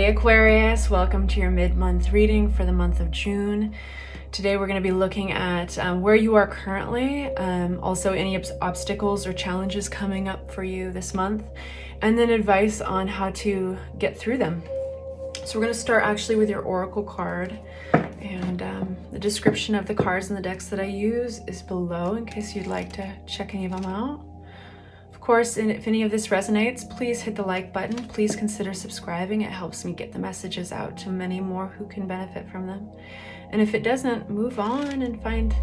Hey Aquarius, welcome to your mid-month reading for the month of June. Today we're going to be looking at where you are currently, also any obstacles or challenges coming up for you this month, and then advice on how to get through them. So we're going to start actually with your oracle card, and the description of the cards and the decks that I use is below in case you'd like to check any of them out. Of course, and if any of this resonates, please hit the like button. Please consider subscribing. It helps me get the messages out to many more who can benefit from them. And if it doesn't, move on and find,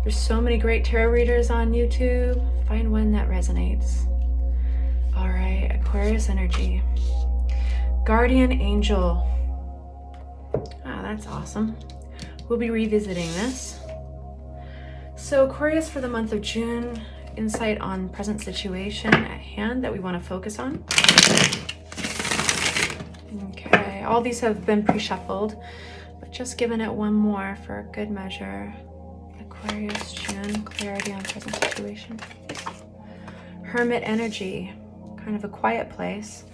there's so many great tarot readers on YouTube. Find one that resonates. All right, Aquarius energy. Guardian angel. Ah, that's awesome. We'll be revisiting this. So Aquarius for the month of June, insight on present situation at hand that we want to focus on. Okay, all these have been pre-shuffled, but just giving it one more for good measure. Aquarius, June, clarity on present situation. Hermit energy, kind of a quiet place,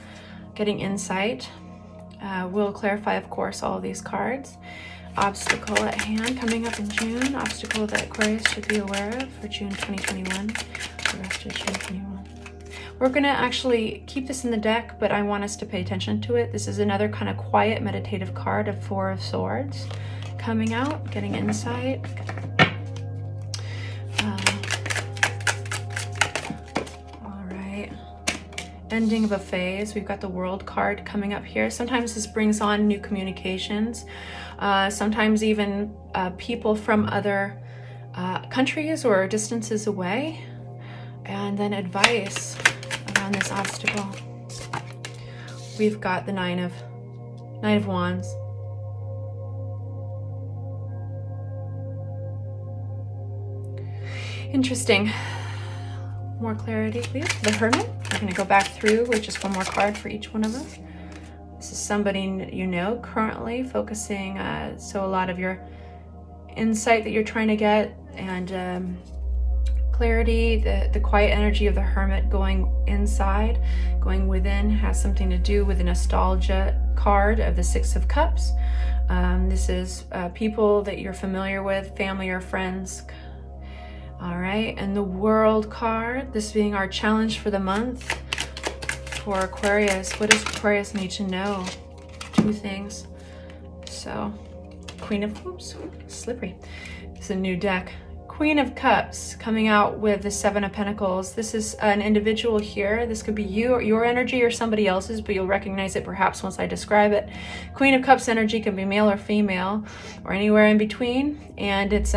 getting insight. We'll clarify, of course, all of these cards. Obstacle at hand coming up in June. Obstacle that Aquarius should be aware of for June 2021. The rest of June 21. We're going to actually keep this in the deck, but I want us to pay attention to it. This is another kind of quiet meditative card of Four of Swords coming out, getting insight. All right. Ending of a phase. We've got the World card coming up here. Sometimes this brings on new communications. Sometimes even people from other countries or distances away. And then advice around this obstacle. We've got the Nine of Wands. Interesting. More clarity, please. The Hermit. I'm going to go back through with just one more card for each one of us. This is somebody you know currently focusing, so a lot of your insight that you're trying to get and clarity, the quiet energy of the Hermit going inside, going within, has something to do with the nostalgia card of the Six of Cups. This is people that you're familiar with, family or friends. All right, and the World card, this being our challenge for the month. For Aquarius, what does Aquarius need to know? Two things. So, Queen of, oops, slippery. It's a new deck. Queen of Cups coming out with the Seven of Pentacles. This is an individual here. This could be you or your energy or somebody else's, but you'll recognize it perhaps once I describe it. Queen of Cups energy can be male or female or anywhere in between. And it's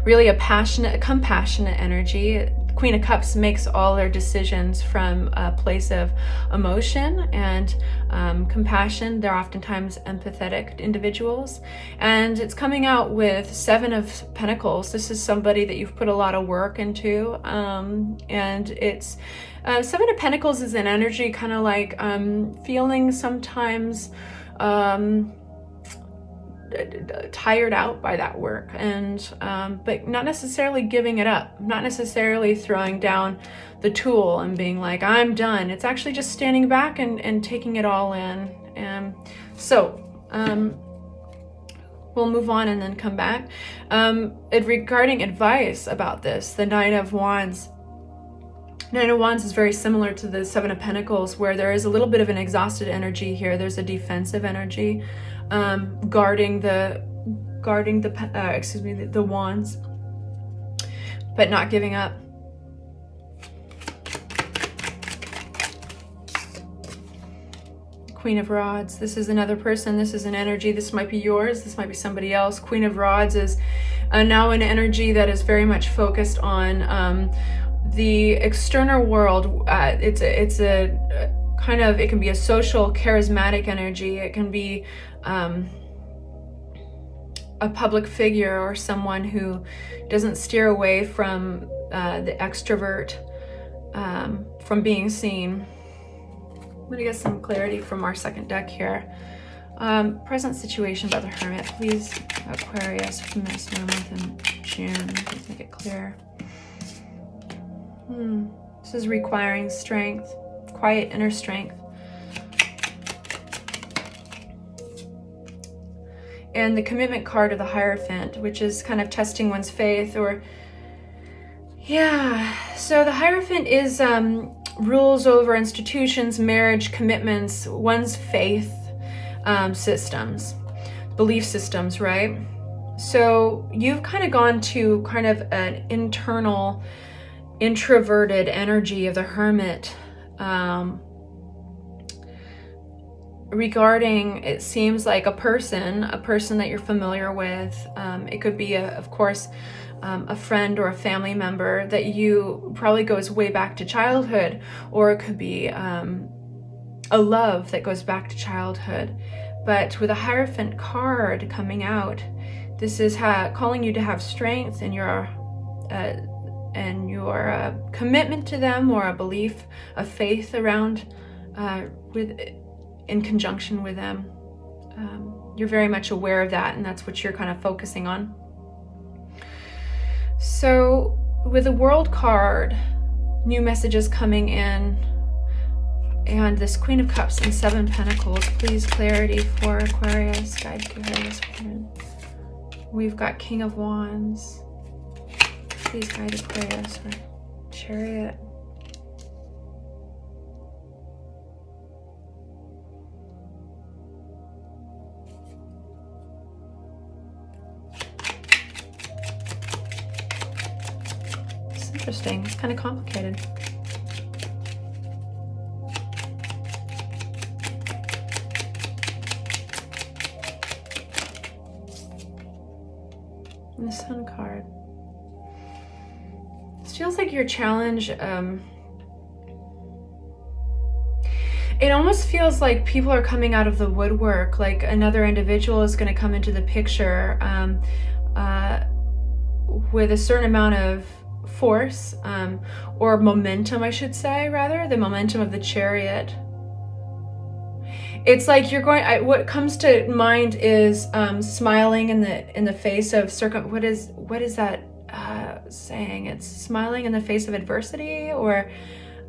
really a passionate, compassionate energy. Queen of Cups makes all their decisions from a place of emotion and compassion. They're oftentimes empathetic individuals. And it's coming out with Seven of Pentacles. This is somebody that you've put a lot of work into. And it's Seven of Pentacles is an energy kind of like feeling sometimes tired out by that work, and but not necessarily giving it up, not necessarily throwing down the tool and being like, I'm done. It's actually just standing back and taking it all in. And so we'll move on and then come back. Regarding advice about this, the Nine of Wands. Nine of Wands is very similar to the Seven of Pentacles, where there is a little bit of an exhausted energy here. There's a defensive energy, guarding the wands, but not giving up. Queen of Rods. This is another person. This is an energy. This might be yours. This might be somebody else. Queen of Rods is now an energy that is very much focused on the external world. It's a kind of, it can be a social, charismatic energy. It can be a public figure or someone who doesn't steer away from the extrovert, from being seen. I'm going to get some clarity from our second deck here. Present situation about the Hermit, please, Aquarius, from this month in June. Please make it clear. This is requiring strength, quiet inner strength. and the commitment card of the Hierophant, which is kind of testing one's faith. Or yeah, so the Hierophant is rules over institutions, marriage, commitments, one's faith systems, belief systems, right? So you've kind of gone to kind of an internal, introverted energy of the Hermit, regarding, it seems like a person that you're familiar with. It could be, of course, a friend or a family member that you probably goes way back to childhood, or it could be a love that goes back to childhood. But with a Hierophant card coming out, this is calling you to have strength in your commitment to them, or a belief, a faith around in conjunction with them. You're very much aware of that, and that's what you're kind of focusing on. So with the World card, new messages coming in, and this Queen of Cups and Seven Pentacles. Please, clarity for Aquarius, guide Aquarius. We've got King of Wands. Please guide Aquarius for Chariot. It's interesting. It's kind of complicated. And the Sun card. This feels like your challenge. It almost feels like people are coming out of the woodwork, like another individual is going to come into the picture with a certain amount of force, or momentum, I should say, rather, the momentum of the Chariot. It's like you're going, what comes to mind is smiling in the face of what is that saying? It's smiling in the face of adversity, or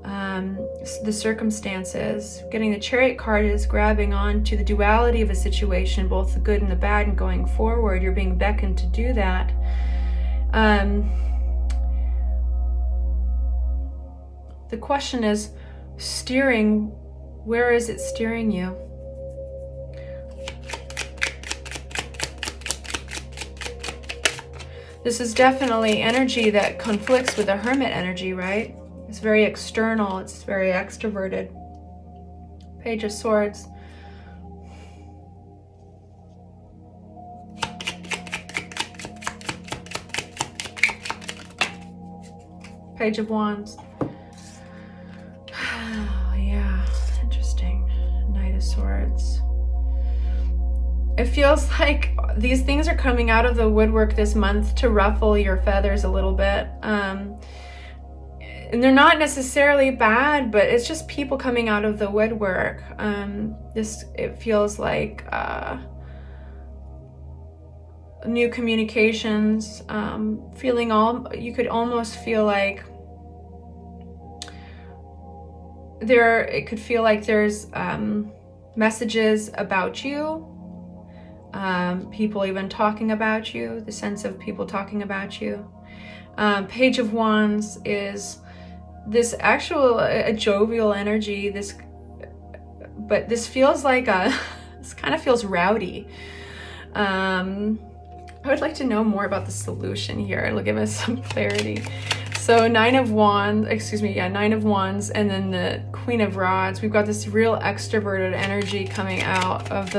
the circumstances. Getting the Chariot card is grabbing on to the duality of a situation, both the good and the bad, and going forward. You're being beckoned to do that. The question is steering. Where is it steering you? This is definitely energy that conflicts with the Hermit energy, right? It's very external, it's very extroverted. Page of Swords. Page of Wands. Swords. It feels like these things are coming out of the woodwork this month to ruffle your feathers a little bit. And they're not necessarily bad, but it's just people coming out of the woodwork. It feels like new communications, you could almost feel like it could feel like there's messages about you, people even talking about you, the sense of people talking about you. Page of Wands is this a jovial energy, but this feels like this kind of feels rowdy. I would like to know more about the solution here. It'll give us some clarity. So Nine of Wands, and then the Queen of Rods. We've got this real extroverted energy coming out of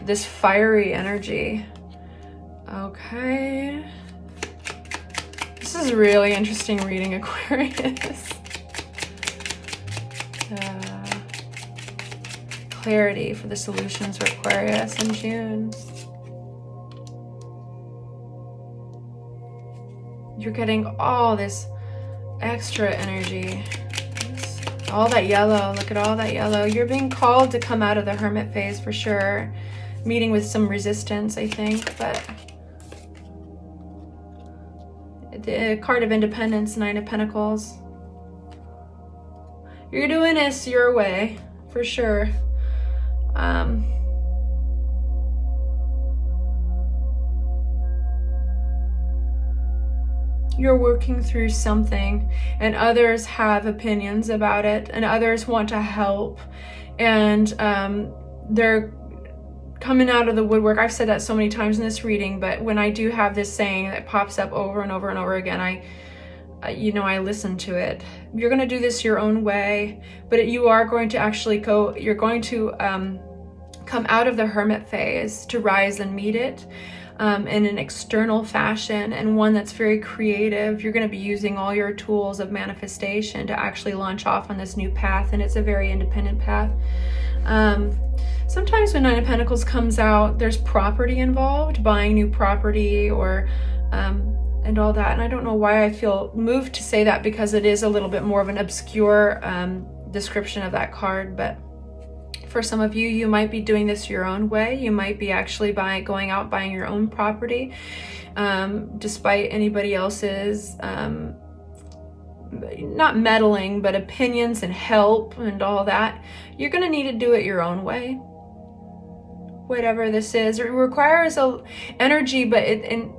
this fiery energy. Okay. This is really interesting reading, Aquarius. Clarity for the solutions for Aquarius in June. You're getting all this extra energy. All that yellow. Look at all that yellow. You're being called to come out of the Hermit phase for sure. Meeting with some resistance, I think. But the card of Independence, Nine of Pentacles. You're doing this your way, for sure. you're working through something and others have opinions about it and others want to help, and they're coming out of the woodwork. I've said that so many times in this reading, but when I do have this saying that pops up over and over and over again, I listen to it. You're going to do this your own way, but you are going to actually you're going to come out of the hermit phase to rise and meet it in an external fashion, and one that's very creative. You're going to be using all your tools of manifestation to actually launch off on this new path, and it's a very independent path. Sometimes when Nine of Pentacles comes out, there's property involved, buying new property or and all that. And I don't know why I feel moved to say that, because it is a little bit more of an obscure description of that card. But for some of you, you might be doing this your own way. You might be actually going out buying your own property, despite anybody else's not meddling, but opinions and help and all that. You're going to need to do it your own way. Whatever this is, it requires energy, but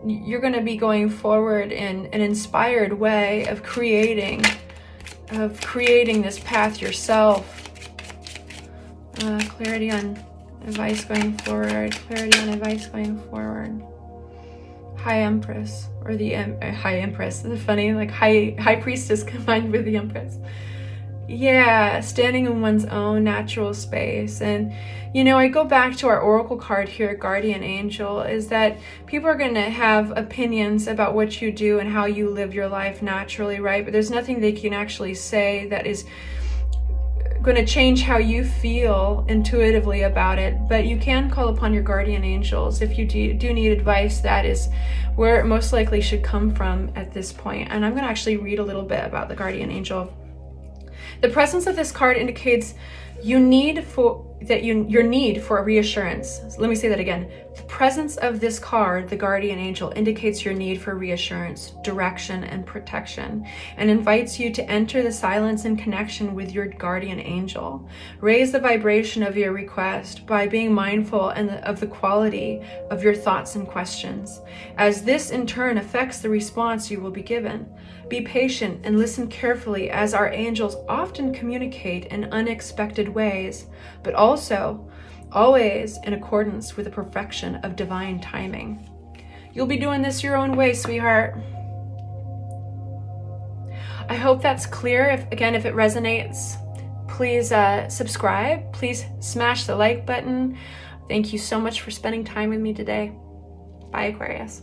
you're going to be going forward in an inspired way of creating this path yourself. Clarity on advice going forward. Clarity on advice going forward. High Empress, or the High Empress. It's funny, like High Priestess combined with the Empress. Yeah, standing in one's own natural space. And I go back to our oracle card here, Guardian Angel, is that people are going to have opinions about what you do and how you live your life naturally, right? But there's nothing they can actually say that is going to change how you feel intuitively about it. But you can call upon your guardian angels if you do need advice. That is where it most likely should come from at this point. And I'm going to actually read a little bit about the guardian angel. The presence of this card indicates your need for a reassurance. Let me say that again. The presence of this card, the guardian angel, indicates your need for reassurance, direction, and protection, and invites you to enter the silence and connection with your guardian angel. Raise the vibration of your request by being mindful of the quality of your thoughts and questions, as this in turn affects the response you will be given. Be patient and listen carefully, as our angels often communicate in unexpected ways, but also always in accordance with the perfection of divine timing. You'll be doing this your own way, sweetheart. I hope that's clear. If it resonates, please subscribe. Please smash the like button. Thank you so much for spending time with me today. Bye, Aquarius.